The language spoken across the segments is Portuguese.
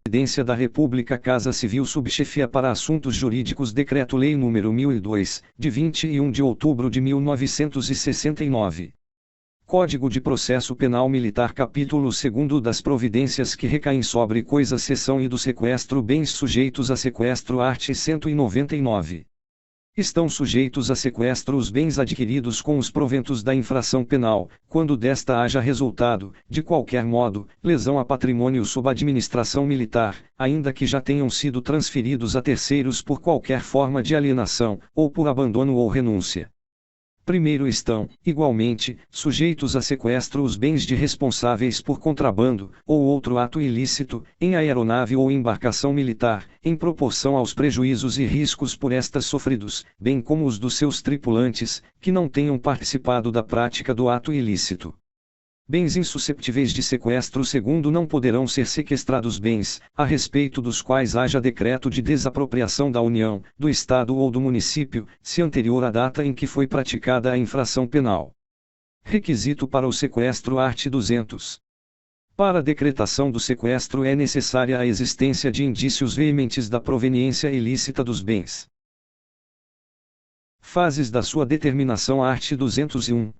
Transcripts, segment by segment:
Presidência da República, Casa Civil, Subchefia para Assuntos Jurídicos, Decreto-Lei nº 1002, de 21 de outubro de 1969. Código de Processo Penal Militar, Capítulo 2 das providências que recaem sobre coisas, seção e do sequestro, bens sujeitos a sequestro, art. 199. Estão sujeitos a sequestro os bens adquiridos com os proventos da infração penal, quando desta haja resultado, de qualquer modo, lesão a patrimônio sob administração militar, ainda que já tenham sido transferidos a terceiros por qualquer forma de alienação, ou por abandono ou renúncia. Primeiro estão, igualmente, sujeitos a sequestro os bens de responsáveis por contrabando, ou outro ato ilícito, em aeronave ou embarcação militar, em proporção aos prejuízos e riscos por estas sofridos, bem como os dos seus tripulantes, que não tenham participado da prática do ato ilícito. Bens insusceptíveis de sequestro. Segundo, não poderão ser sequestrados bens, a respeito dos quais haja decreto de desapropriação da União, do Estado ou do município, se anterior à data em que foi praticada a infração penal. Requisito para o sequestro, art. 200. Para a decretação do sequestro é necessária a existência de indícios veementes da proveniência ilícita dos bens. Fases da sua determinação, art. 201.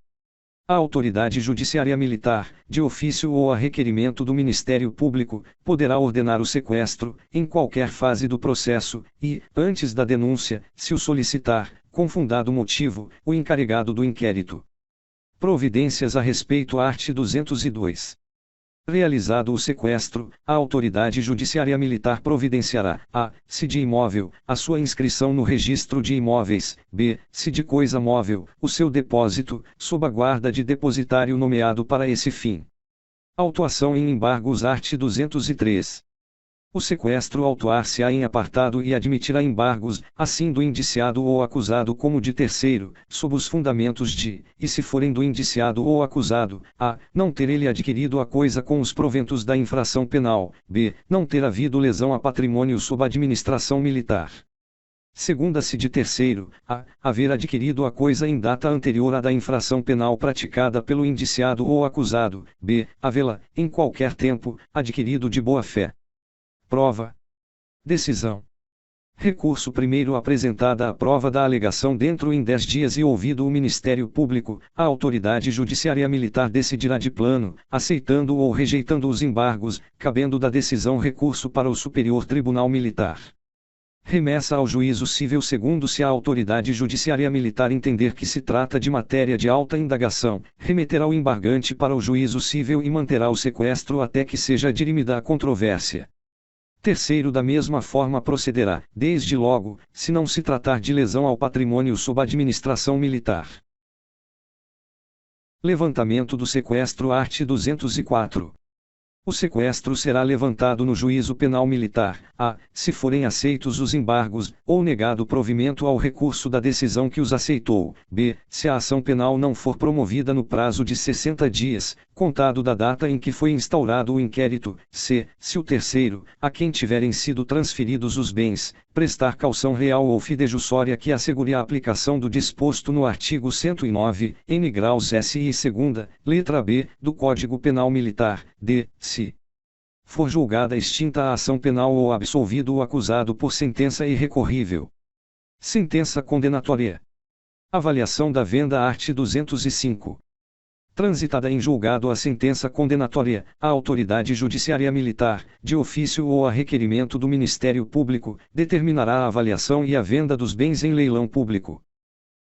A autoridade judiciária militar, de ofício ou a requerimento do Ministério Público, poderá ordenar o sequestro, em qualquer fase do processo, e, antes da denúncia, se o solicitar, com fundado motivo, o encarregado do inquérito. Providências a respeito, art. 202. Realizado o sequestro, a autoridade judiciária militar providenciará: a. se de imóvel, a sua inscrição no registro de imóveis; b. se de coisa móvel, o seu depósito, sob a guarda de depositário nomeado para esse fim. Autuação em embargos, art. 203. O sequestro autuar-se-á em apartado e admitirá embargos, assim do indiciado ou acusado como de terceiro, sob os fundamentos de, e se forem do indiciado ou acusado, a. não ter ele adquirido a coisa com os proventos da infração penal; b. não ter havido lesão a patrimônio sob administração militar. Segunda-se de terceiro, a. haver adquirido a coisa em data anterior à da infração penal praticada pelo indiciado ou acusado; b. havê-la, em qualquer tempo, adquirido de boa-fé. Prova. Decisão. Recurso. Primeiro apresentada a prova da alegação dentro em 10 dias e ouvido o Ministério Público, a autoridade judiciária militar decidirá de plano, aceitando ou rejeitando os embargos, cabendo da decisão recurso para o Superior Tribunal Militar. Remessa ao juízo civil. Segundo, se a autoridade judiciária militar entender que se trata de matéria de alta indagação, remeterá o embargante para o juízo civil e manterá o sequestro até que seja dirimida a controvérsia. Terceiro, da mesma forma procederá, desde logo, se não se tratar de lesão ao patrimônio sob administração militar. Levantamento do sequestro, art. 204. O sequestro será levantado no juízo penal militar, a. se forem aceitos os embargos, ou negado provimento ao recurso da decisão que os aceitou; b. se a ação penal não for promovida no prazo de 60 dias, contado da data em que foi instaurado o inquérito; c. se o terceiro, a quem tiverem sido transferidos os bens, prestar caução real ou fidejussória que assegure a aplicação do disposto no artigo 109, n graus SI segunda, letra B, do Código Penal Militar; d. se for julgada extinta a ação penal ou absolvido o acusado por sentença irrecorrível. Sentença condenatória. Avaliação da venda, art. 205. Transitada em julgado a sentença condenatória, a autoridade judiciária militar, de ofício ou a requerimento do Ministério Público, determinará a avaliação e a venda dos bens em leilão público.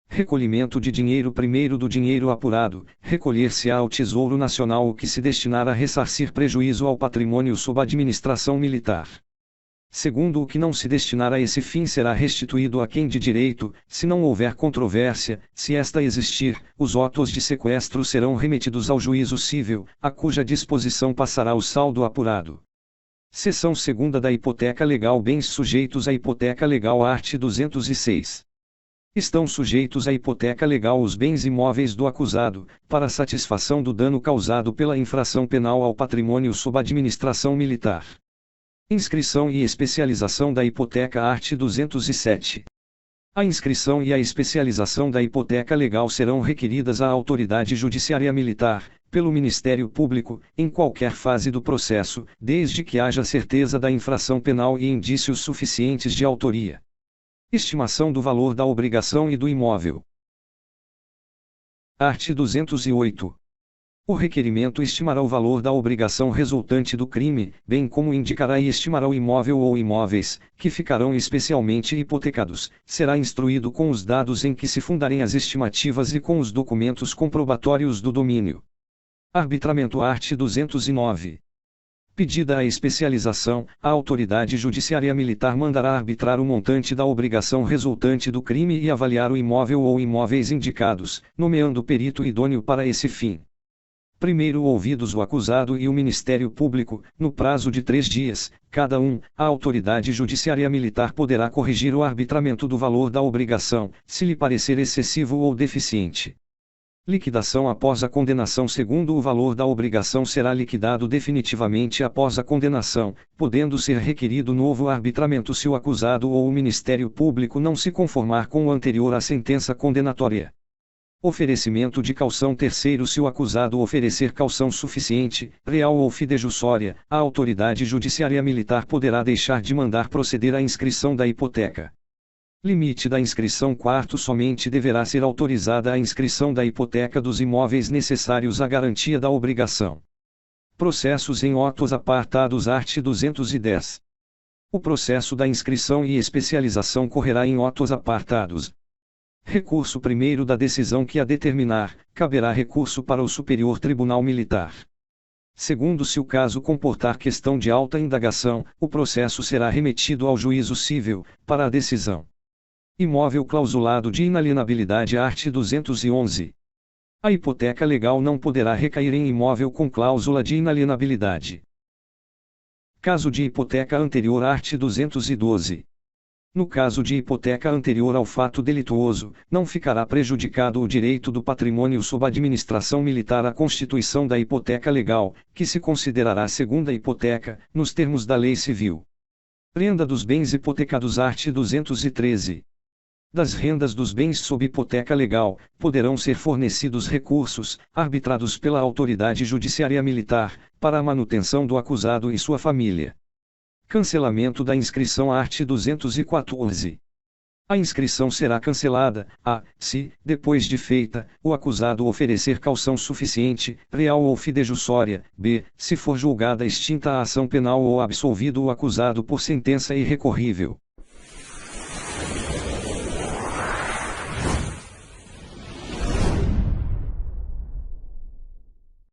Recolhimento de dinheiro. Primeiro, do dinheiro apurado, recolher-se-á ao Tesouro Nacional o que se destinar a ressarcir prejuízo ao patrimônio sob administração militar. Segundo, o que não se destinar a esse fim será restituído a quem de direito, se não houver controvérsia; se esta existir, os autos de sequestro serão remetidos ao juízo civil, a cuja disposição passará o saldo apurado. Seção 2ª da hipoteca legal. Bens sujeitos à hipoteca legal, art. 206. Estão sujeitos à hipoteca legal os bens imóveis do acusado, para satisfação do dano causado pela infração penal ao patrimônio sob administração militar. Inscrição e especialização da hipoteca, art. 207. A inscrição e a especialização da hipoteca legal serão requeridas à autoridade judiciária militar, pelo Ministério Público, em qualquer fase do processo, desde que haja certeza da infração penal e indícios suficientes de autoria. Estimação do valor da obrigação e do imóvel. Art. 208. O requerimento estimará o valor da obrigação resultante do crime, bem como indicará e estimará o imóvel ou imóveis, que ficarão especialmente hipotecados, será instruído com os dados em que se fundarem as estimativas e com os documentos comprobatórios do domínio. Arbitramento. Art. 209. Pedida a especialização, a autoridade judiciária militar mandará arbitrar o montante da obrigação resultante do crime e avaliar o imóvel ou imóveis indicados, nomeando perito idôneo para esse fim. Primeiro ouvidos o acusado e o Ministério Público, no prazo de 3 dias, cada um, a autoridade judiciária militar poderá corrigir o arbitramento do valor da obrigação, se lhe parecer excessivo ou deficiente. Liquidação após a condenação. Segundo o valor da obrigação será liquidado definitivamente após a condenação, podendo ser requerido novo arbitramento se o acusado ou o Ministério Público não se conformar com o anterior à sentença condenatória. Oferecimento de caução. Terceiro, se o acusado oferecer caução suficiente, real ou fidejussória, a autoridade judiciária militar poderá deixar de mandar proceder à inscrição da hipoteca. Limite da inscrição. Quarto, somente deverá ser autorizada a inscrição da hipoteca dos imóveis necessários à garantia da obrigação. Processos em autos apartados. Art. 210. O processo da inscrição e especialização correrá em autos apartados. Recurso. Primeiro da decisão que a determinar, caberá recurso para o Superior Tribunal Militar. Segundo, se o caso comportar questão de alta indagação, o processo será remetido ao juízo cível, para a decisão. Imóvel clausulado de inalienabilidade. Art. 211. A hipoteca legal não poderá recair em imóvel com cláusula de inalienabilidade. Caso de hipoteca anterior. Art. 212. No caso de hipoteca anterior ao fato delituoso, não ficará prejudicado o direito do patrimônio sob administração militar à constituição da hipoteca legal, que se considerará segunda hipoteca, nos termos da Lei Civil. Renda dos bens hipotecados. Art. 213. Das rendas dos bens sob hipoteca legal, poderão ser fornecidos recursos, arbitrados pela autoridade judiciária militar, para a manutenção do acusado e sua família. Cancelamento da inscrição. Art. 214. A inscrição será cancelada, se, depois de feita, o acusado oferecer caução suficiente, real ou fidejussória, b, se for julgada extinta a ação penal ou absolvido o acusado por sentença irrecorrível.